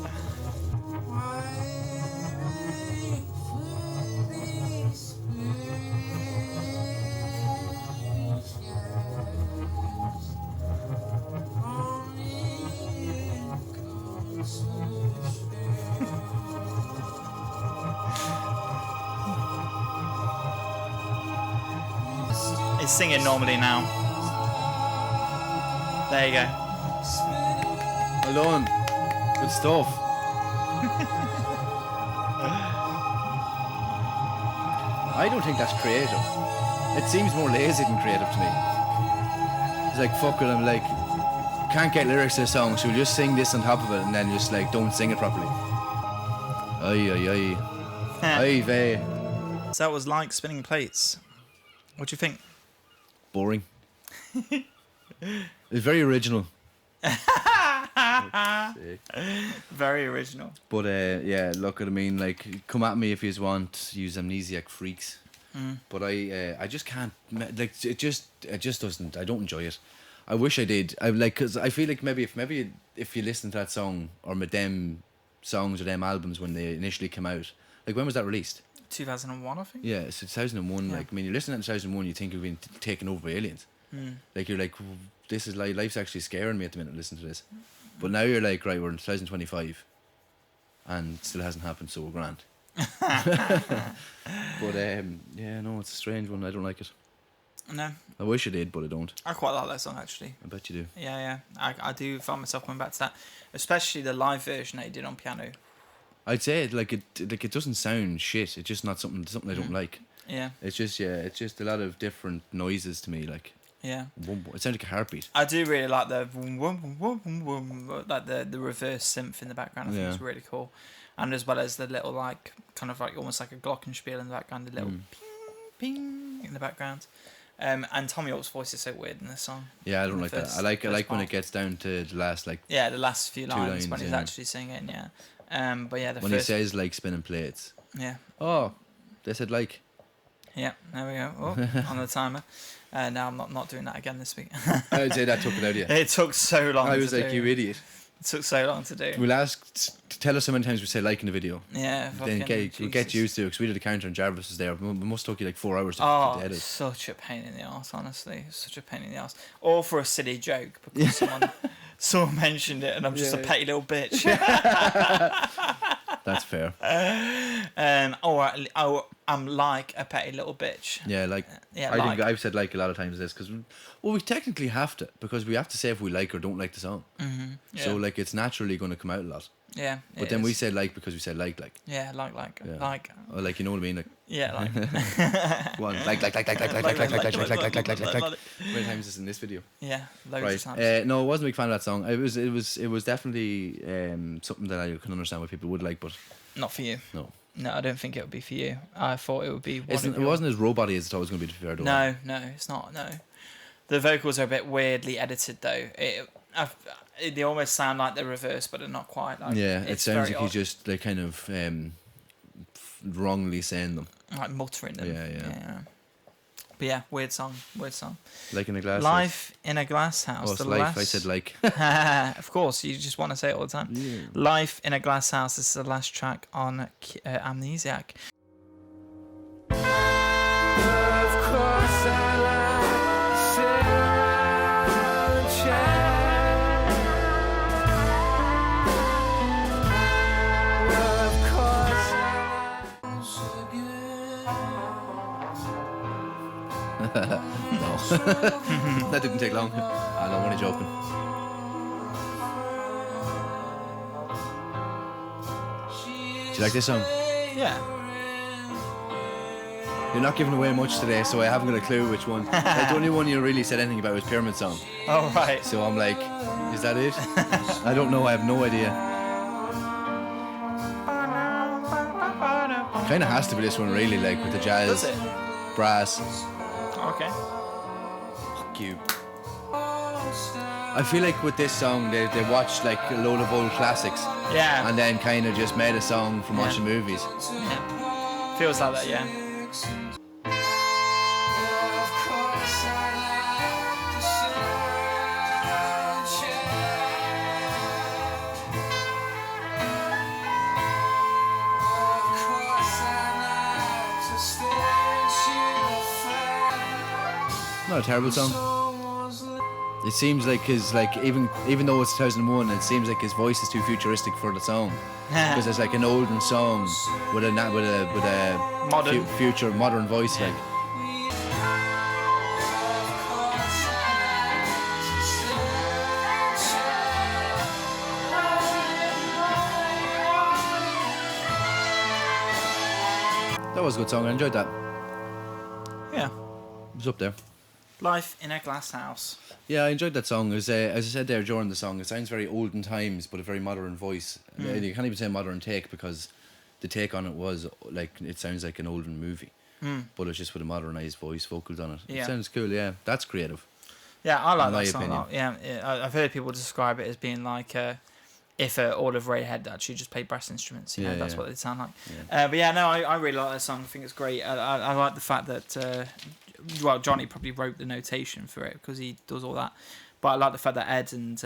It's singing normally now. There you go. Well done. Good stuff. I don't think that's creative. It seems more lazy than creative to me. It's like, fuck it, I'm like, can't get lyrics to a song, so we'll just sing this on top of it and then just like don't sing it properly. Aye. Aye, vey. So that was Like Spinning Plates. What do you think? Boring. It's very original. Very original. But yeah, look, I mean, like, come at me if you want. Use Amnesiac freaks. But I just can't. Like, it just doesn't. I don't enjoy it. I wish I did. I like, cause I feel like maybe if you listen to that song or them songs or them albums when they initially came out, like, when was that released? 2001, I think. Yeah, it's 2001. Yeah. Like, I mean, you listen to 2001, you think you've been taken over by aliens. Like, you're like, this is like, life's actually scaring me at the minute. Listen to this. But now you're like, right, we're in 2025, and it still hasn't happened, so we're grand. But yeah, no, it's a strange one. I don't like it. No, I wish I did, but I don't. I quite like that song actually. I bet you do. Yeah. I do find myself coming back to that, especially the live version that he did on piano. I'd say it doesn't sound shit. It's just not something I don't like. Yeah. It's just a lot of different noises to me. Like, Yeah. it sounds like a heartbeat. I do really like the boom, boom, boom, boom, boom, boom, like the reverse synth in the background. I think it's really cool, and as well as the little like kind of like almost like a glockenspiel in the background, the little ping ping in the background. And Tommy York's voice is so weird in this song. Yeah, I don't like that. I like when it gets down to the last like. Yeah, the last few lines lines, when he's yeah. actually singing. Yeah. But yeah, when he says like spinning plates. Yeah. Oh, they said like. Yeah, there we go. Oh, on the timer. No, I'm not doing that again this week. I'd say that took it out of you. It took so long. I was like, you idiot. It took so long to do. We'll ask, tell us how many times we say like in the video. Yeah, Then we'll get used to it, because we did a counter and Jarvis was there. It must took you like 4 hours to edit. Such a pain in the arse, honestly. Such a pain in the arse. All for a silly joke, because someone mentioned it and I'm just a petty little bitch. That's fair. I'm like a petty little bitch. Yeah, like. Yeah, I think I've said like a lot of times this, because we technically have to, because we have to say if we like or don't like the song. Mm-hmm. Yeah. So like it's naturally going to come out a lot. Yeah. But then we say like because we say like. Yeah, like. Yeah. Like. Or like, you know what I mean? Like. Yeah, like. Go on. Like. How many times is in this video? Yeah, loads right. of times. No, I wasn't a big fan of that song. It was definitely something that I can understand why people would like, but not for you. No, I don't think it would be for you. I thought it would be. It wasn't as robot-y as I thought it was going to be. To be fair, no, it's not. No, the vocals are a bit weirdly edited though. They almost sound like the reverse, but they're not quite. Like, yeah, it sounds like he's just like kind of wrongly saying them, like muttering them. Yeah. But yeah, weird song. Like in a glass. Life in a Glass House. Oh, it's life. I said like. Of course, you just want to say it all the time. Yeah. Life in a Glass House. This is the last track on Amnesiac. Of course I like sunshine. Of course I like so good. No. That didn't take long. I'm only joking. Do you like this song? Yeah. You're not giving away much today, so I haven't got a clue which one. Like, the only one you really said anything about was Pyramid Song. Oh, right. So I'm like, is that it? I don't know. I have no idea. Kind of has to be this one, really, like with the jazz, Does it? brass. Okay. Fuck you. I feel like with this song, they watched like a load of old classics. Yeah. And then kind of just made a song from watching movies. Yeah. Feels like that, yeah. Not a terrible song. It seems like his, like, even though it's 2001, it seems like his voice is too futuristic for the song, because it's like an olden song with a Modern. future modern voice, like. That was a good song. I enjoyed that. Yeah. It was up there. Life in a Glass House. Yeah, I enjoyed that song. As I said there during the song, it sounds very olden times, but a very modern voice. You can't even say modern take, because the take on it was like, it sounds like an olden movie, but it's just with a modernized voice, vocals on it. Yeah. It sounds cool. Yeah, that's creative. Yeah, I like In my that song a lot. Yeah, I've heard people describe it as being like if all of Radiohead actually just played brass instruments. You know, that's what they sound like. Yeah. But yeah, no, I really like that song. I think it's great. I like the fact that Johnny probably wrote the notation for it because he does all that. But I like the fact that Ed and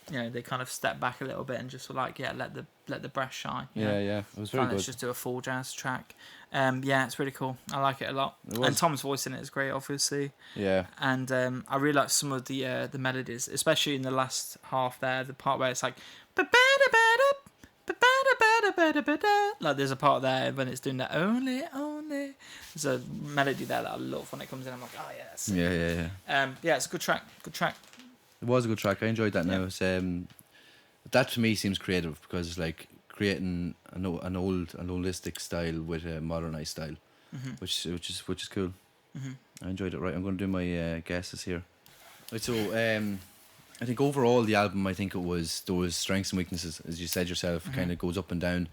they kind of step back a little bit and just let the brass shine. Yeah, it was very good. Let's just do a full jazz track. Yeah, it's really cool. I like it a lot. And Tom's voice in it is great, obviously. Yeah. And I really like some of the melodies, especially in the last half there, the part where it's like, like there's a part there when it's doing that only. There's a melody there that I love when it comes in. I'm like, oh yeah, that's it. Yeah. Yeah, it's a good track. It was a good track. I enjoyed that. Now, it's, that to me seems creative, because it's like creating an holistic style with a modernized style, which is cool. I enjoyed it. Right, I'm going to do my guesses here. Right, so I think overall the album, I think there was strengths and weaknesses, as you said yourself, kind of goes up and down.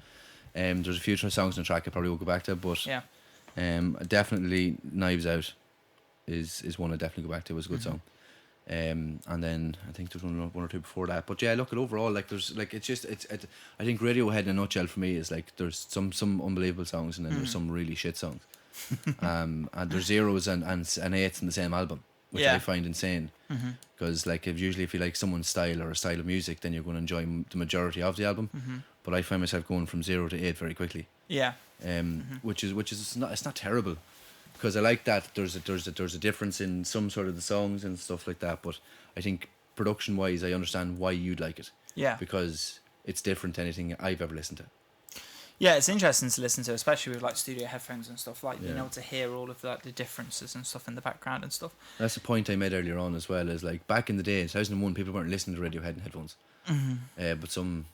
There's a few songs on the track I probably won't go back to, but definitely Knives Out is one I definitely go back to. It was a good song. And then I think there's one or two before that. But yeah, look, overall, like there's like I think Radiohead in a nutshell for me is like there's some unbelievable songs and then there's some really shit songs. And there's zeros and eights in the same album, which I find insane. Because like if you like someone's style or a style of music, then you're going to enjoy the majority of the album. But I find myself going from 0 to 8 very quickly. Yeah. Which is not terrible. Because I like that there's a difference in some sort of the songs and stuff like that, but I think production wise I understand why you'd like it. Yeah. Because it's different to anything I've ever listened to. Yeah, it's interesting to listen to, especially with like studio headphones and stuff, like being able to hear all of the differences and stuff in the background and stuff. That's the point I made earlier on as well, is like back in the day, in 2001, people weren't listening to Radiohead in headphones. But some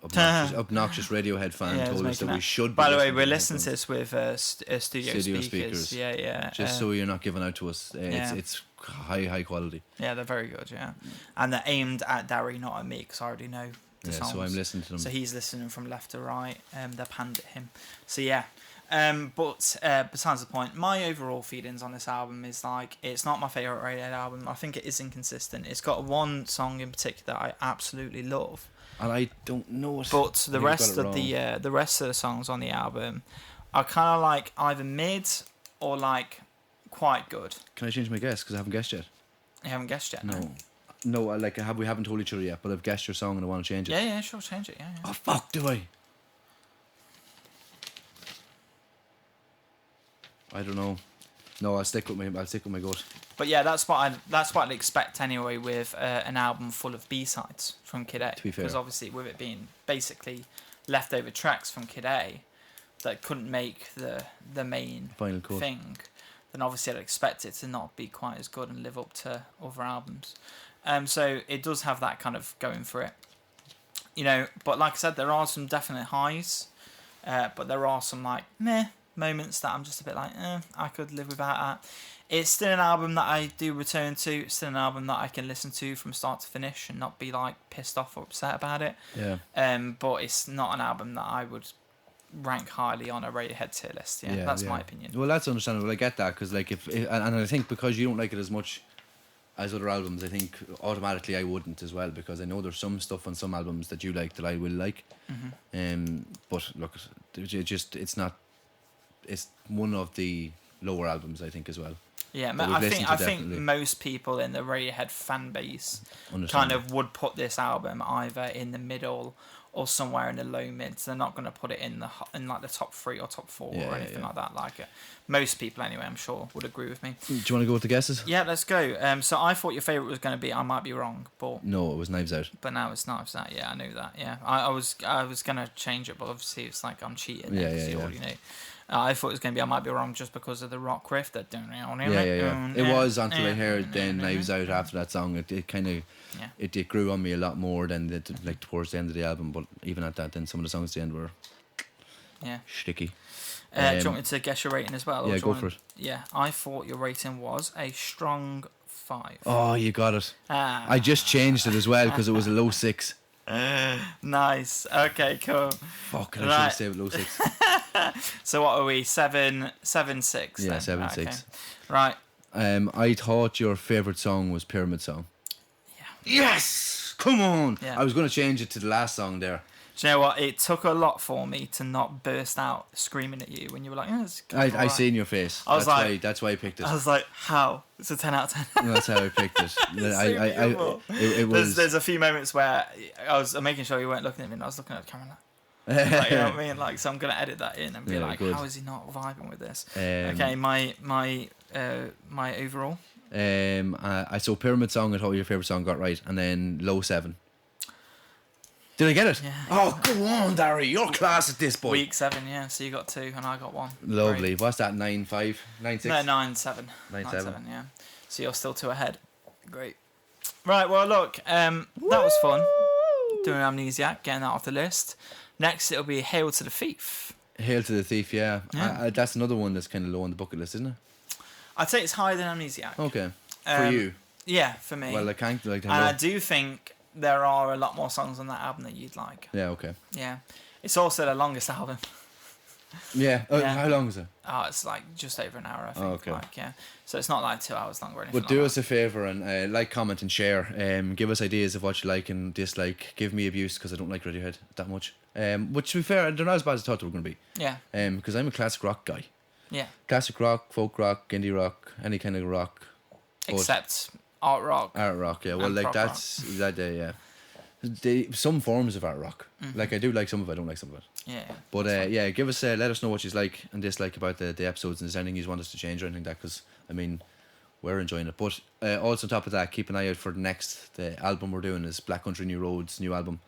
obnoxious Radiohead fan told us that we should. By the way, we're listening to this with studio speakers. Yeah. Just so you're not giving out to us. It's high quality. Yeah, they're very good. Yeah, and they're aimed at Dary, not at me, because I already know the songs. So I'm listening to them. So he's listening from left to right. They're panned at him. So yeah. But besides the point, my overall feelings on this album is like it's not my favourite Radiohead album. I think it is inconsistent. It's got one song in particular that I absolutely love. And I don't know it. But the rest of the songs on the album are kind of like either mid or like quite good. Can I change my guess? Because I haven't guessed yet. You haven't guessed yet? No. Like we haven't told each other yet, but I've guessed your song and I want to change it. Yeah, sure, change it. Yeah. Oh fuck, do I? I don't know. No, I'll stick with my gut. But yeah, that's what I'd expect anyway with an album full of B-sides from Kid A. To be fair, because obviously with it being basically leftover tracks from Kid A that couldn't make the main final cut thing, then obviously I'd expect it to not be quite as good and live up to other albums. So it does have that kind of going for it, you know. But like I said, there are some definite highs, but there are some like meh moments that I'm just a bit like, I could live without that. It's still an album that I do return to. It's still an album that I can listen to from start to finish and not be like pissed off or upset about it. Yeah. But it's not an album that I would rank highly on a Radiohead tier list. Yeah, that's my opinion. Well, that's understandable. I get that because like if and I think because you don't like it as much as other albums, I think automatically I wouldn't as well, because I know there's some stuff on some albums that you like that I will like. But look, it's one of the lower albums, I think, as well. Yeah, I think most people in the Radiohead fan base kind of would put this album either in the middle or somewhere in the low mids. They're not going to put it in like the top 3 or top 4 or anything like that. Like most people, anyway, I'm sure would agree with me. Do you want to go with the guesses? Yeah, let's go. So I thought your favourite was going to be I Might Be Wrong, but no, it was Knives Out. But now it's Knives Out. Yeah, I knew that. Yeah, I was going to change it, but obviously it's like I'm cheating. You already know. I thought it was going to be I Might Be Wrong just because of the rock riff that It was until I heard then Knives Out after that song. It kind of it grew on me a lot more than like towards the end of the album. But even at that, then some of the songs at the end were sticky. Do you want me to guess your rating as well? Yeah, go for it. Yeah, I thought your rating was a strong 5. Oh, you got it. I just changed it as well because it was a low 6. Nice. Okay, cool. Fucking, I should have stayed with low 6. So what are we? 7, 6. Yeah, then? 7, 6. Right. I thought your favourite song was Pyramid Song. Yeah. Yes! Come on! Yeah. I was going to change it to the last song there. Do you know what? It took a lot for me to not burst out screaming at you when you were like, I seen your face. That's why I picked it. I was like, how? It's a 10 out of 10. That's how I picked it. It was. There's a few moments where I was making sure you weren't looking at me and I was looking at the camera like, you know what I mean? Like, so I'm going to edit that in and be like, good. How is he not vibing with this? Okay, my overall. I saw Pyramid Song, I thought your favourite song got right, and then low 7. Did I get it? Yeah. Oh, go on, Dary. You're class at this, boy. Week 7, yeah. So you got 2 and I got 1. Lovely. Great. What's that? 9, 5? 9, 6? No, 9, 7. 9, 7, yeah. So you're still 2 ahead. Great. Right, well, look, that was fun. Doing Amnesiac, getting that off the list. Next, it'll be Hail to the Thief. Hail to the Thief, yeah. That's another one that's kind of low on the bucket list, isn't it? I'd say it's higher than Amnesiac. Okay. For you? Yeah, for me. Well, I can't like to. And I do think there are a lot more songs on that album that you'd like. Yeah, okay. Yeah. It's also the longest album. Yeah. Yeah. How long is it? Oh, it's like just over an hour, I think. Oh, okay. Like, yeah. So it's not like 2 hours long or anything. But do us a favour and like, comment, and share. Give us ideas of what you like and dislike. Give me abuse because I don't like Radiohead that much. Which, to be fair, they're not as bad as I thought they were going to be. Yeah. Because I'm a classic rock guy. Yeah. Classic rock, folk rock, indie rock, any kind of rock. Except art rock. Art rock, yeah. Well, And like prog that's that. Yeah. Some forms of art rock. Like I do like some of it, I don't like some of it. Yeah. But yeah, give us let us know what you like and dislike about the episodes, and is there anything you want us to change or anything like that, because I mean we're enjoying it. But also on top of that, keep an eye out for the album we're doing is Black Country New Roads new album.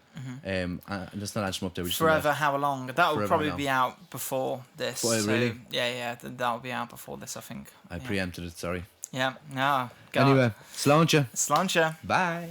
And let's not answer them up there. We just Forever How Long. That will probably How be out before this. Oh, really? Yeah, that will be out before this, I think. I preempted it, sorry. Yeah, no. God. Anyway, sláinte. Sláinte. Bye.